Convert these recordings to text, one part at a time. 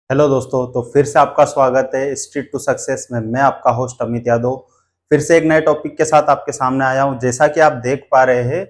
Hello दोस्तों, तो फिर से आपका स्वागत है स्ट्रीट टू सक्सेस में। मैं आपका होस्ट अमित यादव फिर से एक नए टॉपिक के साथ आपके सामने आया हूं। जैसा कि आप देख पा रहे हैं,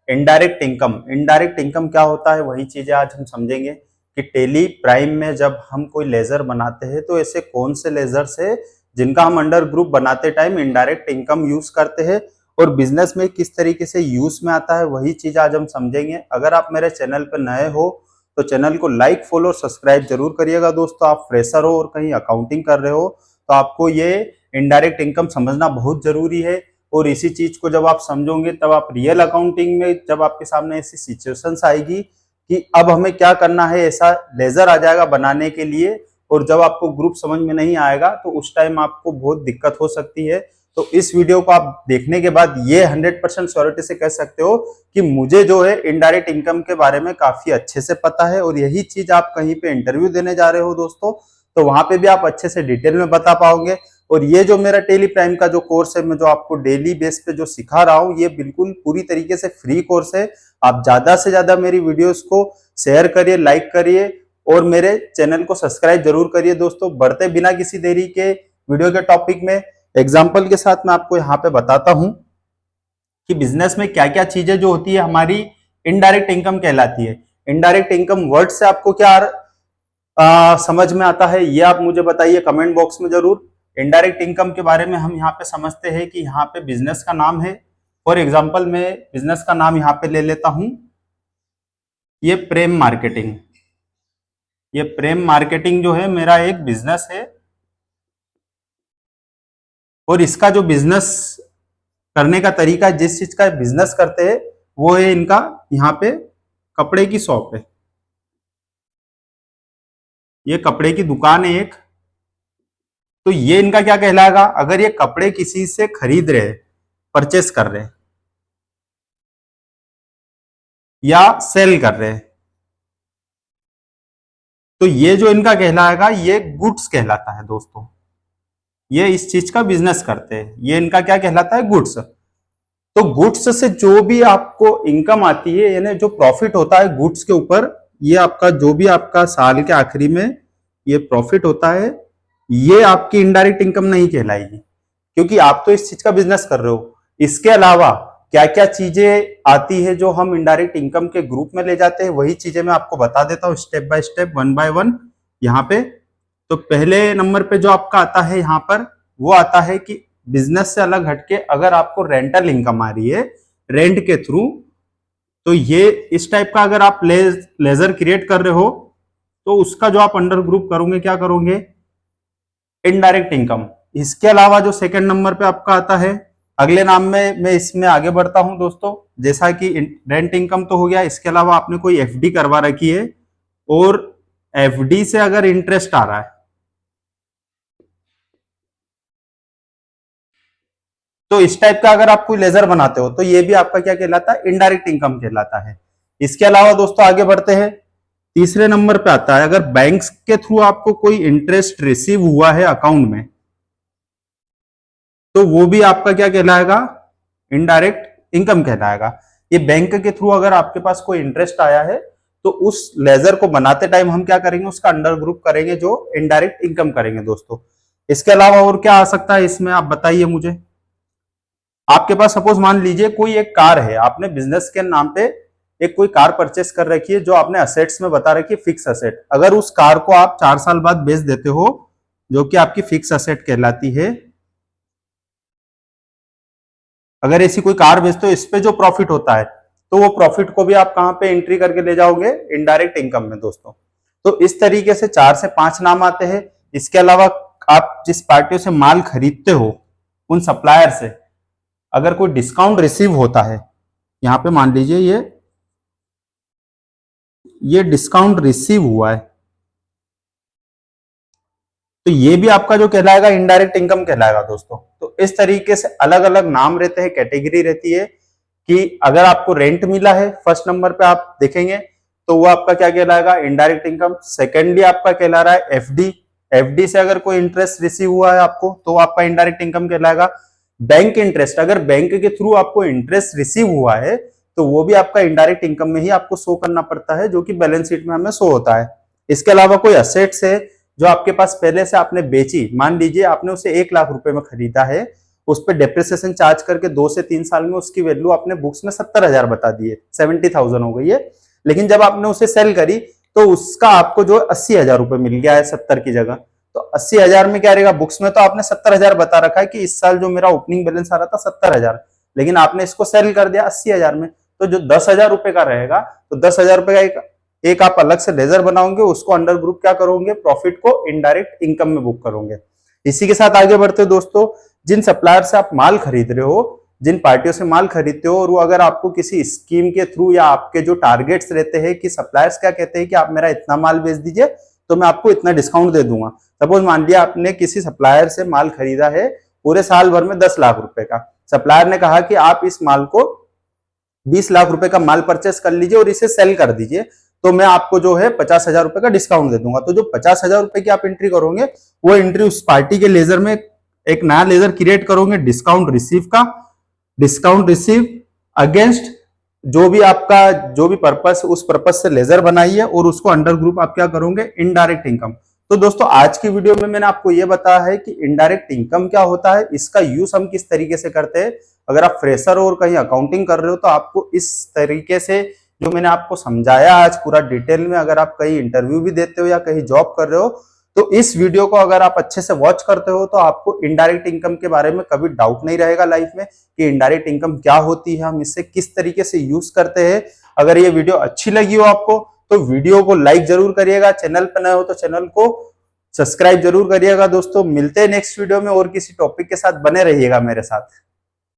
इनडायरेक्ट इनकम। इनडायरेक्ट इनकम क्या होता है, वही चीजें आज हम समझेंगे कि टेली प्राइम में जब हम कोई लेजर बनाते हैं तो ऐसे कौन से लेजर्स है जिनका हम अंडर ग्रुप बनाते टाइम इनडायरेक्ट इनकम यूज करते हैं और बिजनेस में किस तरीके से यूज में आता है, वही चीज आज हम समझेंगे। अगर आप मेरे चैनल पर नए हो तो चैनल को लाइक फॉलो और सब्सक्राइब जरूर करिएगा। दोस्तों, आप फ्रेशर हो और कहीं अकाउंटिंग कर रहे हो तो आपको ये इनडायरेक्ट इनकम समझना बहुत जरूरी है। और इसी चीज को जब आप समझोगे तब आप रियल अकाउंटिंग में जब आपके सामने ऐसी सिचुएशंस आएगी कि अब हमें क्या करना है, ऐसा लेजर आ जाएगा बनाने के लिए, और जब आपको ग्रुप समझ में नहीं आएगा तो उस टाइम आपको बहुत दिक्कत हो सकती है। तो इस वीडियो को आप देखने के बाद ये 100% श्योरिटी से कह सकते हो कि मुझे जो है इनडायरेक्ट इनकम के बारे में काफी अच्छे से पता है, और यही चीज आप कहीं पे इंटरव्यू देने जा रहे हो दोस्तों, तो वहां पे भी आप अच्छे से डिटेल में बता पाओगे। और ये जो मेरा टेली प्राइम का जो कोर्स है, मैं जो आपको डेली बेस पे जो सिखा रहा हूँ, ये बिल्कुल पूरी तरीके से फ्री कोर्स है। आप ज्यादा से ज्यादा मेरी वीडियोस को शेयर करिए, लाइक करिए और मेरे चैनल को सब्सक्राइब जरूर करिए। दोस्तों, बढ़ते बिना किसी देरी के वीडियो के टॉपिक में एग्जाम्पल के साथ मैं आपको यहाँ पे बताता हूं कि बिजनेस में क्या क्या चीजें जो होती है हमारी इनडायरेक्ट इनकम कहलाती है। इनडायरेक्ट इनकम वर्ड से आपको क्या समझ में आता है, ये आप मुझे बताइए कमेंट बॉक्स में जरूर। इनडायरेक्ट इनकम के बारे में हम यहाँ पे समझते हैं कि यहाँ पे बिजनेस का नाम है। फॉर एग्जाम्पल मैं बिजनेस का नाम यहाँ पे ले लेता हूं, ये प्रेम मार्केटिंग। ये प्रेम मार्केटिंग जो है मेरा एक बिजनेस है, और इसका जो बिजनेस करने का तरीका है, जिस चीज का बिजनेस करते हैं वो है इनका यहाँ पे कपड़े की शॉप है। ये कपड़े की दुकान है एक। तो ये इनका क्या कहलाएगा, अगर ये कपड़े किसी से खरीद रहे हैं, परचेस कर रहे हैं या सेल कर रहे हैं, तो ये जो इनका कहलाएगा ये गुड्स कहलाता है दोस्तों। ये इस चीज का बिजनेस करते हैं, ये इनका क्या कहलाता है, गुड्स। तो गुड्स से जो भी आपको इनकम आती है, यानी जो प्रॉफिट होता है गुड्स के ऊपर, ये आपका जो भी आपका साल के आखिरी में ये प्रॉफिट होता है, ये आपकी इनडायरेक्ट इनकम नहीं कहलाएगी, क्योंकि आप तो इस चीज का बिजनेस कर रहे हो। इसके अलावा क्या क्या चीजें आती है जो हम इनडायरेक्ट इनकम के ग्रुप में ले जाते हैं, वही चीजें मैं आपको बता देता हूँ step by step, one by one यहाँ पे। तो पहले नंबर पे जो आपका आता है यहाँ पर, वो आता है कि बिजनेस से अलग हटके अगर आपको रेंटल इनकम आ रही है रेंट के थ्रू, तो ये इस टाइप का अगर आप लेजर क्रिएट कर रहे हो तो उसका जो आप अंडर ग्रुप करोगे, क्या करोगे, इनडायरेक्ट इनकम। इसके अलावा जो सेकंड नंबर पे आपका आता है, अगले नाम में मैं इसमें आगे बढ़ता हूं दोस्तों। जैसा कि रेंट इनकम तो हो गया, इसके अलावा आपने कोई एफडी करवा रखी है और एफडी से अगर इंटरेस्ट आ रहा है, तो इस टाइप का अगर आप कोई लेजर बनाते हो तो ये भी आपका क्या कहलाता है, इनडायरेक्ट इनकम कहलाता है। इसके अलावा दोस्तों आगे बढ़ते हैं, तीसरे नंबर पे आता है, अगर बैंक्स के थ्रू आपको कोई इंटरेस्ट रिसीव हुआ है अकाउंट में, तो वो भी आपका क्या कहलाएगा, इनडायरेक्ट इनकम कहलाएगा। ये बैंक के थ्रू अगर आपके पास कोई इंटरेस्ट आया है तो उस लेजर को बनाते टाइम हम क्या करेंगे, उसका अंडर ग्रुप करेंगे जो इनडायरेक्ट इनकम करेंगे दोस्तों। इसके अलावा और क्या आ सकता है इसमें, आप बताइए मुझे। आपके पास सपोज मान लीजिए कोई एक कार है, आपने बिजनेस के नाम पे एक कोई कार परचेस कर रखी है जो आपने असेट्स में बता रखी है, फिक्स असेट। अगर उस कार को आप 4 साल बाद बेच देते हो, जो कि आपकी फिक्स असेट कहलाती है, अगर ऐसी कोई कार बेचते हो, इस पे जो प्रॉफिट होता है तो वो प्रॉफिट को भी आप कहां पे एंट्री करके ले जाओगे, इनडायरेक्ट इनकम में दोस्तों। तो इस तरीके से 4 से 5 नाम आते हैं। इसके अलावा आप जिस पार्टियों से माल खरीदते हो, उन सप्लायर से अगर कोई डिस्काउंट रिसीव होता है, यहां पे मान लीजिए ये डिस्काउंट रिसीव हुआ है, तो ये भी आपका जो कहलाएगा इनडायरेक्ट इनकम कहलाएगा दोस्तों। तो इस तरीके से अलग अलग नाम रहते हैं, कैटेगरी रहती है कि अगर आपको रेंट मिला है फर्स्ट नंबर पे आप देखेंगे तो वो आपका क्या कहलाएगा, इनडायरेक्ट इनकम। सेकेंडली आपका कहला रहा है एफडी। एफडी से अगर कोई इंटरेस्ट रिसीव हुआ है आपको तो आपका इनडायरेक्ट इनकम कहलाएगा। बैंक इंटरेस्ट, अगर बैंक के थ्रू आपको इंटरेस्ट रिसीव हुआ है तो वो भी आपका इनडायरेक्ट इनकम में ही आपको शो करना पड़ता है, जो कि बैलेंस शीट में हमें शो होता है। इसके अलावा कोई असेट्स है, जो आपके पास पहले से आपने बेची, मान लीजिए आपने उसे 1 लाख रुपए में खरीदा है, उस पर डेप्रिसिएशन चार्ज करके 2 से 3 साल में उसकी वैल्यू आपने बुक्स में 70,000 बता दी है, 70,000 हो गई है। लेकिन जब आपने उसे सेल करी तो उसका आपको जो 80,000 रुपए मिल गया है 70 की जगह। तो 80,000 में क्या रहेगा, बुक्स में तो आपने 70,000 बता रखा है कि इस साल जो मेरा ओपनिंग बैलेंस आ रहा था 70,000, लेकिन आपने इसको सेल कर दिया 80,000 में, तो जो 10,000 रुपए का रहेगा, तो 10,000 रुपए का एक आप अलग से लेजर बनाओगे, उसको अंडर ग्रुप क्या करोगे, प्रॉफिट को इनडायरेक्ट इनकम में बुक करोगे। इसी के साथ आगे बढ़ते दोस्तों, जिन सप्लायर से आप माल खरीद रहे हो, जिन पार्टियों से माल खरीदते हो, और वो अगर आपको किसी स्कीम के थ्रू या आपके जो टारगेट्स रहते हैं कि सप्लायर्स क्या कहते हैं कि आप मेरा इतना माल बेच दीजिए तो मैं आपको इतना डिस्काउंट दे दूंगा। सपोज मान लिया आपने किसी सप्लायर से माल खरीदा है पूरे साल भर में 10 लाख रुपए का, सप्लायर ने कहा कि आप इस माल को 20 लाख रुपए का माल परचेस कर लीजिए और इसे सेल कर दीजिए, तो मैं आपको जो है 50,000 रुपए का डिस्काउंट दे दूंगा। तो जो 50,000 रुपए की आप एंट्री करोगे, वो एंट्री उस पार्टी के लेजर में एक नया लेजर क्रिएट करोगे डिस्काउंट रिसीव का, डिस्काउंट रिसीव अगेंस्ट जो भी आपका जो भी पर्पस, उस पर्पस से लेजर बनाइए और उसको अंडर ग्रुप आप क्या करोगे, इनडायरेक्ट इनकम। तो दोस्तों आज की वीडियो में मैंने आपको ये बताया है कि इनडायरेक्ट इनकम क्या होता है, इसका यूज हम किस तरीके से करते हैं। अगर आप फ्रेशर और कहीं अकाउंटिंग कर रहे हो तो आपको इस तरीके से जो मैंने आपको समझाया आज पूरा डिटेल में, अगर आप कहीं इंटरव्यू भी देते हो या कहीं जॉब कर रहे हो, तो इस वीडियो को अगर आप अच्छे से वॉच करते हो तो आपको इनडायरेक्ट इनकम के बारे में कभी डाउट नहीं रहेगा लाइफ में कि इनडायरेक्ट इनकम क्या होती है, हम इससे किस तरीके से यूज करते हैं। अगर ये वीडियो अच्छी लगी हो आपको तो वीडियो को लाइक जरूर करिएगा, चैनल पर नए हो तो चैनल को सब्सक्राइब जरूर करिएगा। दोस्तों मिलते हैं नेक्स्ट वीडियो में और किसी टॉपिक के साथ, बने रहिएगा मेरे साथ।